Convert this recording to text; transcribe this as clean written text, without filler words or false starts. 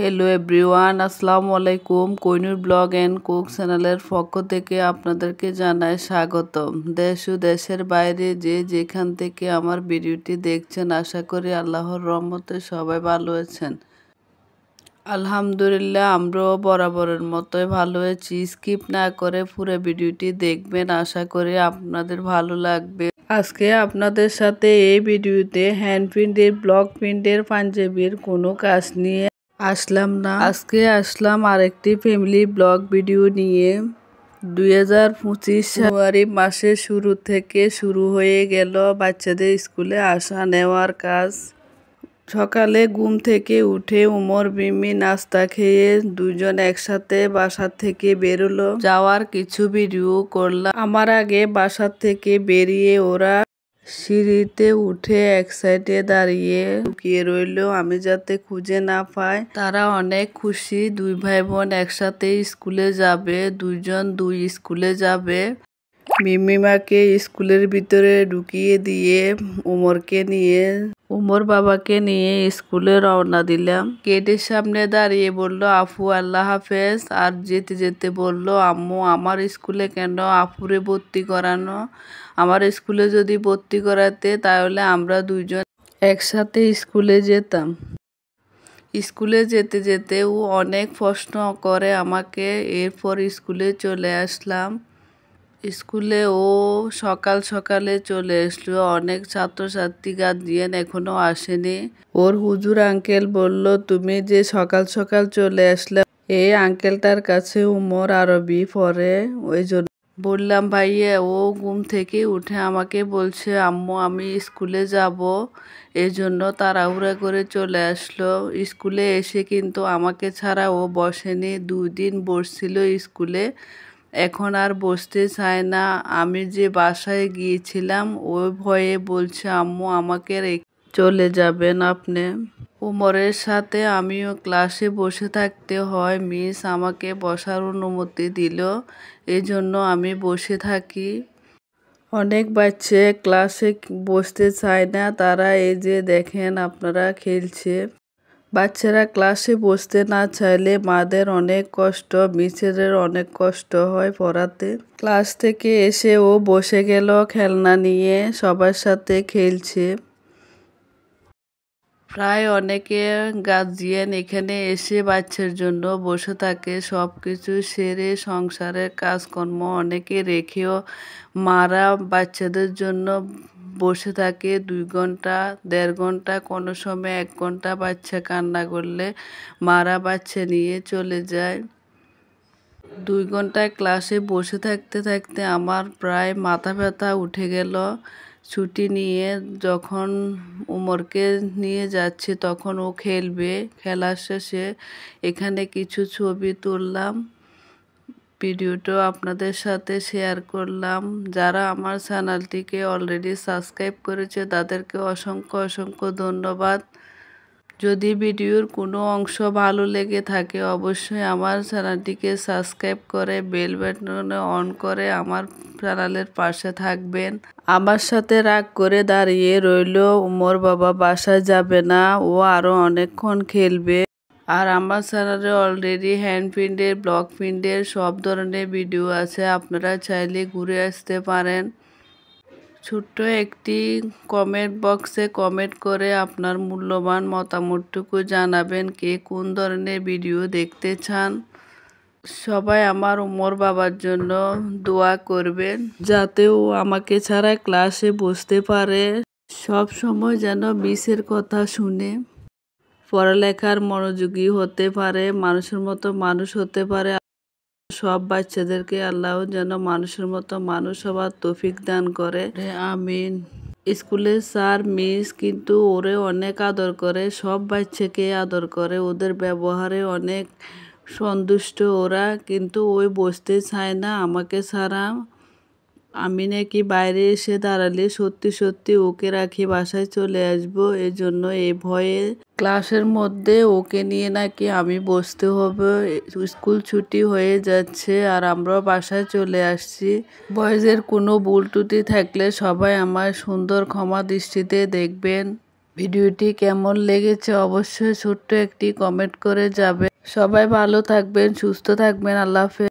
Hello everyone, আসসালামু আলাইকুম। Kohinoor blog and cook চ্যানেলের পক্ষ থেকে আপনাদেরকে জানাই স্বাগতম। দেশ ও দেশের বাইরে যে যেখান থেকে আমার ভিডিওটি দেখছেন, আশা করি আল্লাহর রহমতে সবাই ভালো আছেন। আলহামদুলিল্লাহ, আমরাও বরাবরের মতোই ভালো আছি। স্কিপ না করে পুরো ভিডিওটি দেখবেন, আশা করি আপনাদের ভালো লাগবে। আজকে আপনাদের সাথে এই ভিডিওতে হ্যান্ড প্রিন্টের, ব্লক প্রিন্টের পাঞ্জাবির কোনো কাজ নিয়ে আসলাম না। আজকে আসলাম আরেকটি ফ্যামিলি ব্লগ ভিডিও নিয়ে। 2025 জানুয়ারি মাসের শুরু থেকে শুরু হয়ে গেল বাচ্চাদের স্কুলে আসা নেওয়ার কাজ। সকালে ঘুম থেকে উঠে উমর মিমি নাস্তা খেয়ে দুজন একসাথে বাসা থেকে বেরোলো। যাওয়ার কিছু ভিডিও করলাম। আমার আগে বাসা থেকে বেরিয়ে ওরা সিঁড়িতে উঠে এক সাইডে দাঁড়িয়ে লুকিয়ে রইল, আমি যাতে খুঁজে না পাই। তারা অনেক খুশি, দুই ভাই বোন একসাথে স্কুলে যাবে, দুইজন দুই স্কুলে যাবে। মিমিমাকে স্কুলের ভিতরে ঢুকিয়ে দিয়ে উমর বাবাকে নিয়ে স্কুলে রওনা দিলাম। গেটের সামনে দাঁড়িয়ে বলল, আপু আল্লাহ হাফেজ। আর যেতে যেতে বলল, আম্মু আমার স্কুলে কেন আপুরে ভর্তি করানো? আমার স্কুলে যদি ভর্তি করাতে তাহলে আমরা দুইজন একসাথে স্কুলে যেতাম। স্কুলে যেতে যেতে ও অনেক প্রশ্ন করে আমাকে। এরপর স্কুলে চলে আসলাম। স্কুলে ও সকাল সকালে চলে আসলো। অনেক ছাত্রছাত্রী গার্জিয়ান এখনো আসেনি। ওর হুজুর আঙ্কেল বলল, তুমি যে সকাল সকাল চলে আসলে। এই আঙ্কেলটার কাছে উমর আরবি পড়ে, ওই জন্য বললাম ভাইয়া। ও ঘুম থেকে উঠে আমাকে বলছে, আম্মু আমি স্কুলে যাব। এজন্য তাড়াহুড়া করে চলে আসলো। স্কুলে এসে কিন্তু আমাকে ছাড়া ও বসেনি। 2 দিন বসছিল স্কুলে, এখন আর বসতে চায় না। আমি যে বাসায় গিয়েছিলাম ওই ভয়ে বলছে, আম্মু আমাকে রেখে চলে যাবেন আপনি। উমরের সাথে আমিও ক্লাসে বসে থাকতে হয়। মিস আমাকে বসার অনুমতি দিল, এজন্য আমি বসে থাকি। অনেক বাচ্চা ক্লাসে বসতে চায় না, তারা এই যে দেখেন আপনারা খেলছে। বাচ্চারা ক্লাসে বসতে না চাইলে মাদের অনেক কষ্ট, মিসেদের অনেক কষ্ট হয় পড়াতে। ক্লাস থেকে এসে ও বসে গেল খেলনা নিয়ে, সবার সাথে খেলছে। প্রায় অনেকে গার্জিয়ান এখানে এসে বাচ্চার জন্য বসে থাকে। সব কিছু সেরে সংসারের কাজকর্ম অনেকে রেখেও মারা বাচ্চাদের জন্য বসে থাকে 2 ঘন্টা 1.5 ঘন্টা, কোনো সময় 1 ঘন্টা। বাচ্চা কান্না করলে মারা বাচ্চা নিয়ে চলে যায়। 2 ঘন্টা ক্লাসে বসে থাকতে থাকতে আমার প্রায় মাথা ব্যথা উঠে গেল। ছুটি নিয়ে যখন উমরকে নিয়ে যাচ্ছি তখন ও খেলবে। খেলার শেষে এখানে কিছু ছবি তুললাম, ভিডিওটাও আপনাদের সাথে শেয়ার করলাম। যারা আমার চ্যানেলটিকে অলরেডি সাবস্ক্রাইব করেছে তাদেরকে অসংখ্য অসংখ্য ধন্যবাদ। যদি ভিডিওর কোনো অংশ ভালো লেগে থাকে অবশ্যই আমার চ্যানেলটিকে সাবস্ক্রাইব করে বেল বাটনে অন করে আমার চ্যানেলের পাশে থাকবেন। আমার সাথে রাগ করে দাঁড়িয়ে রইল, উমর বাবা বাসায় যাবে না, ও আরো অনেকক্ষণ খেলবে। আর আমার চ্যানেলে অলরেডি হ্যান্ড প্রিন্টের, ব্লক প্রিন্টের সব ধরনের ভিডিও আছে, আপনারা চাইলে ঘুরে আসতে পারেন। ছোট্ট একটি কমেন্ট বক্সে কমেন্ট করে আপনার মূল্যবান মতামতটুকু জানাবেন, কে কোন ধরনের ভিডিও দেখতে চান। সবাই আমার উমর বাবার জন্য দোয়া করবেন, যাতে ও আমাকে ছাড়া ক্লাসে বসতে পারে। সব সময় যেন মিসের কথা শুনে পড়ালেখার মনোযোগী হতে পারে, মানুষের মতো মানুষ হতে পারে। সব বাচ্চাদেরকে আল্লাহ যেন মানুষের মতো মানুষ হওয়ার তৌফিক দান করে, আমিন। স্কুলের স্যার মিস কিন্তু ওরে অনেক আদর করে, সব বাচ্চাকে আদর করে, ওদের ব্যবহারে অনেক সন্তুষ্ট ওরা। কিন্তু ওই বসতে চায় না আমাকে ছাড়া। আমি নাকি বাইরে এসে দাঁড়ালে সত্যি সত্যি ওকে রাখি বাসায় চলে আসবো, এজন্য এই ভয়ে ক্লাসের মধ্যে ওকে নিয়ে নাকি আমি বসতে হবে। স্কুল ছুটি হয়ে যাচ্ছে আর আমরা বাসায় চলে আসছি। বয়েজের কোনো ভুল ত্রুটি থাকলে সবাই আমার সুন্দর ক্ষমা দৃষ্টিতে দেখবেন। ভিডিওটি কেমন লেগেছে অবশ্যই ছোট্ট একটি কমেন্ট করে যাবেন। সবাই ভালো থাকবেন, সুস্থ থাকবেন। আল্লাহ হাফেজ।